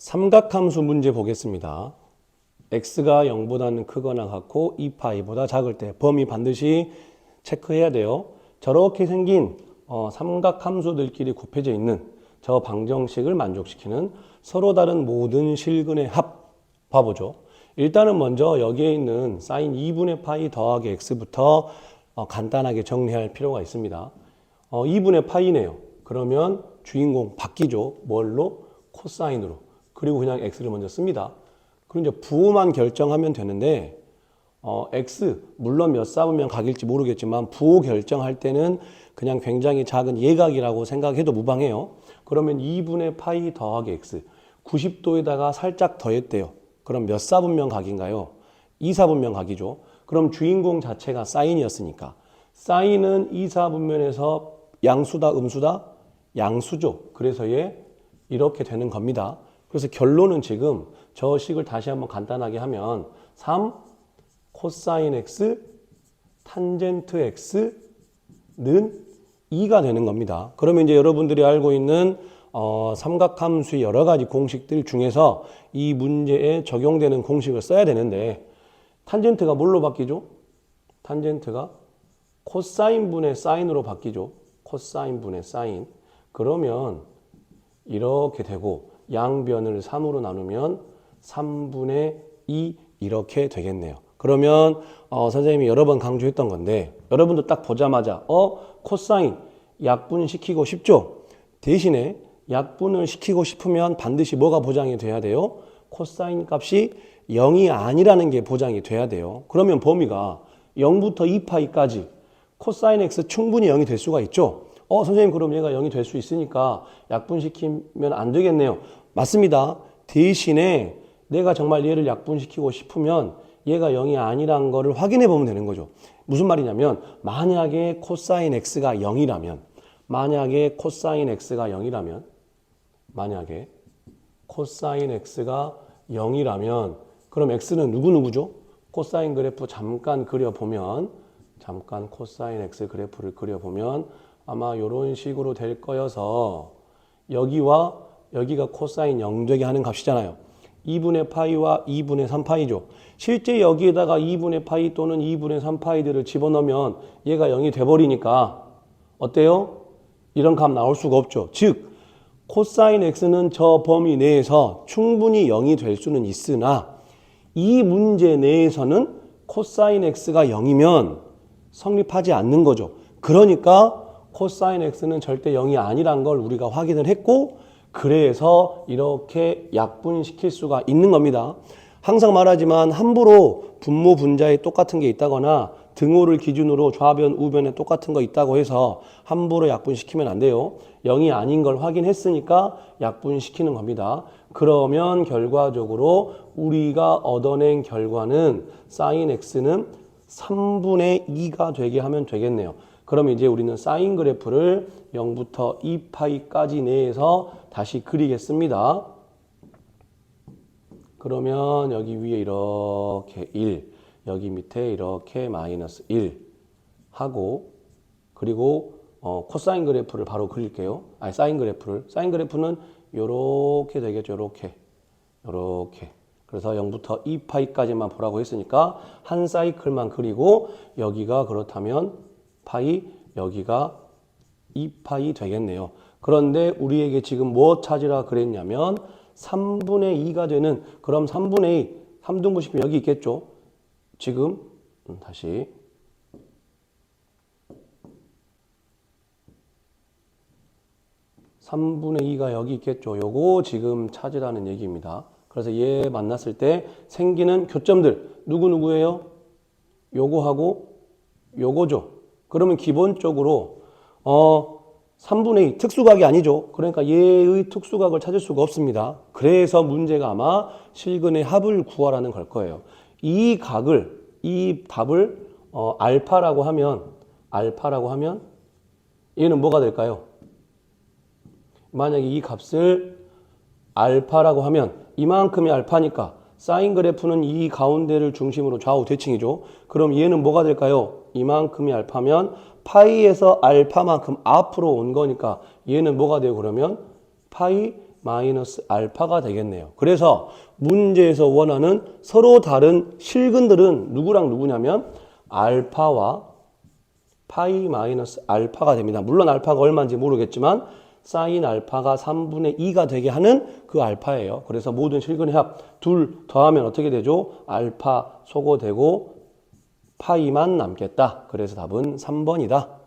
삼각함수 문제 보겠습니다. x가 0보다는 크거나 같고 2파이보다 작을 때 범위 반드시 체크해야 돼요. 저렇게 생긴 삼각함수들끼리 곱해져 있는 저 방정식을 만족시키는 서로 다른 모든 실근의 합 봐보죠. 일단은 먼저 여기에 있는 사인 2분의 파이 더하기 x부터 간단하게 정리할 필요가 있습니다. 2분의 파이네요. 그러면 주인공 바뀌죠. 뭘로? 코사인으로. 그리고 그냥 x를 먼저 씁니다. 그리고 이제 부호만 결정하면 되는데 x 물론 몇 삽이면 각일지 모르겠지만 부호 결정할 때는 그냥 굉장히 작은 예각이라고 생각해도 무방해요. 그러면 2분의 파이 더하기 x 90도에다가 살짝 더했대요. 그럼 몇 사분면 각인가요? 2사분면 각이죠. 그럼 주인공 자체가 사인이었으니까 사인은 2사분면에서 양수다 음수다? 양수죠. 그래서 얘 이렇게 되는 겁니다. 그래서 결론은 지금 저 식을 다시 한번 간단하게 하면 3 코사인 x 탄젠트 x는 2가 되는 겁니다. 그러면 이제 여러분들이 알고 있는 삼각함수의 여러 가지 공식들 중에서 이 문제에 적용되는 공식을 써야 되는데 탄젠트가 뭘로 바뀌죠? 탄젠트가 코사인 분의 사인으로 바뀌죠. 코사인 분의 사인. 그러면 이렇게 되고 양변을 3으로 나누면 3분의 2 이렇게 되겠네요. 그러면 선생님이 여러 번 강조했던 건데 여러분도 딱 보자마자 코사인 약분시키고 싶죠? 대신에 약분을 시키고 싶으면 반드시 뭐가 보장이 돼야 돼요? 코사인 값이 0이 아니라는 게 보장이 돼야 돼요. 그러면 범위가 0부터 2파이까지 코사인 x 충분히 0이 될 수가 있죠? 선생님 그럼 얘가 0이 될 수 있으니까 약분시키면 안 되겠네요. 맞습니다. 대신에 내가 정말 얘를 약분시키고 싶으면 얘가 0이 아니란 거를 확인해 보면 되는 거죠. 무슨 말이냐면 만약에 코사인 x가 0이라면 만약에 코사인 x가 0이라면 그럼 x는 누구누구죠? 코사인 그래프 잠깐 그려보면 잠깐 코사인 x 그래프를 그려보면 아마 이런 식으로 될 거여서 여기와 여기가 코사인 0 되게 하는 값이잖아요. 2분의 파이와 2분의 3파이죠. 실제 여기에다가 2분의 파이 또는 2분의 3파이들을 집어넣으면 얘가 0이 돼버리니까 어때요? 이런 값 나올 수가 없죠. 즉 코사인 x는 저 범위 내에서 충분히 0이 될 수는 있으나 이 문제 내에서는 코사인 x가 0이면 성립하지 않는 거죠. 그러니까 코사인 x는 절대 0이 아니란 걸 우리가 확인을 했고 그래서 이렇게 약분시킬 수가 있는 겁니다. 항상 말하지만 함부로 분모 분자에 똑같은 게 있다거나 등호를 기준으로 좌변 우변에 똑같은 거 있다고 해서 함부로 약분시키면 안 돼요. 0이 아닌 걸 확인했으니까 약분시키는 겁니다. 그러면 결과적으로 우리가 얻어낸 결과는 사인 x는 3분의 2가 되게 하면 되겠네요. 그러면 이제 우리는 사인 그래프를 0부터 2파이까지 내에서 다시 그리겠습니다. 그러면 여기 위에 이렇게 1, 여기 밑에 이렇게 마이너스 1 하고 그리고 코사인 그래프를 바로 그릴게요. 아니 사인 그래프는 요렇게 되겠죠. 요렇게. 그래서 0부터 2파이까지만 보라고 했으니까 한 사이클만 그리고 여기가 그렇다면 파이, 여기가 2파이 되겠네요. 그런데 우리에게 지금 뭐 찾으라 그랬냐면 3분의 2가 되는 그럼 3분의 2, 3등분시키면 여기 있겠죠. 지금 다시 3분의 2가 여기 있겠죠. 요거 지금 찾으라는 얘기입니다. 그래서 얘 만났을 때 생기는 교점들 누구누구예요? 요거하고 요거죠. 그러면 기본적으로 3분의 2 특수각이 아니죠. 그러니까 얘의 특수각을 찾을 수가 없습니다. 그래서 문제가 아마 실근의 합을 구하라는 걸 거예요. 이 답을 알파라고 하면 얘는 뭐가 될까요? 만약에 이 값을 알파라고 하면 이만큼이 알파니까 사인 그래프는 이 가운데를 중심으로 좌우 대칭이죠. 그럼 얘는 뭐가 될까요? 이만큼이 알파면 파이에서 알파만큼 앞으로 온 거니까 얘는 뭐가 돼요? 그러면 파이 마이너스 알파가 되겠네요. 그래서 문제에서 원하는 서로 다른 실근들은 누구랑 누구냐면 알파와 파이 마이너스 알파가 됩니다. 물론 알파가 얼마인지 모르겠지만 사인 알파가 3분의 2가 되게 하는 그 알파예요. 그래서 모든 실근의 합 둘 더하면 어떻게 되죠? 알파 소거되고 파이만 남겠다. 그래서 답은 3번이다.